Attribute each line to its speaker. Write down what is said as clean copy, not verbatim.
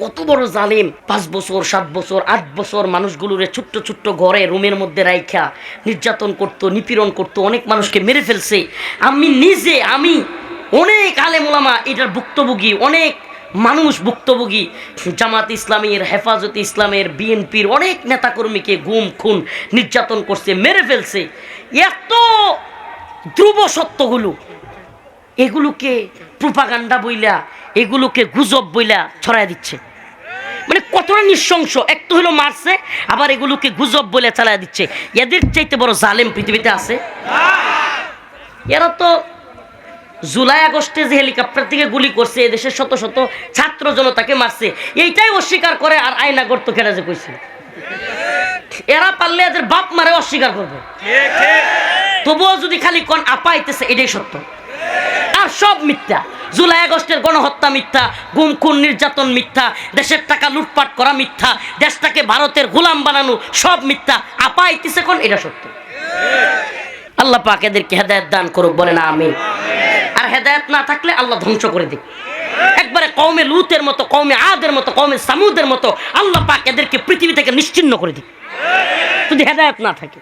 Speaker 1: কত বড় জালিম! 5 বছর 7 বছর 8 বছর মানুষগুলোরে ছোট্ট ছোট্ট ঘরে রুমের মধ্যে রাইখা নির্যাতন করতো, নিপীড়ন করতো, অনেক মানুষকে মেরে ফেলছে। আমি অনেক আলেম ওলামা এটার ভুক্তভোগী, অনেক মানুষ ভুক্তভোগী। জামাত ইসলামীর, হেফাজতে ইসলামের, বিএনপির অনেক নেতাকর্মীকে গুম খুন নির্যাতন করছে, মেরে ফেলছে। এত ধ্রুব সত্যগুলো, এগুলোকে প্রোপাগান্ডা বইলা, এগুলোকে গুজব বইলা ছড়াই দিচ্ছে। মানে কতটা নৃশংস! একটু হলো মারছে, আবার এগুলোকে গুজব বলে চালায় দিচ্ছে। এদের চাইতে বড় জালেম পৃথিবীতে আছে? এরা তো জুলাই আগস্টে যে হেলিকপ্টার থেকে গুলি করছে, এদেশের শত শত ছাত্র জনতাকে মারছে, এইটাই অস্বীকার করে। আর আয়না গর্ত কেটে যে কইছে, এরা পারলে এদের বাপ মারে অস্বীকার করবে। তবুও যদি খালি কোন আপাইতেছে, এটাই সত্য। আর সব মিথ্যা। জুলাই আগস্টের গণহত্যা মিথ্যা, গুম খুন নির্যাতন মিথ্যা, দেশের টাকা লুটপাট করা মিথ্যা, দেশটাকে ভারতের গোলাম বানানো সব মিথ্যা। আপাইতেছে কোন, এটা সত্য। আল্লাহ পাক এদেরকে হেদায়েত দান করুক, বলে না আমিন। আর হেদায়েত না থাকলে আল্লাহ ধ্বংস করে দিক। একবারে কওমে লুতের মতো, কওমে আদের মতো, কওমে সামুদের মতো আল্লাহ পাক এদেরকে পৃথিবী থেকে নিশ্চিহ্ন করে দিক, যদি হেদায়েত না থাকে।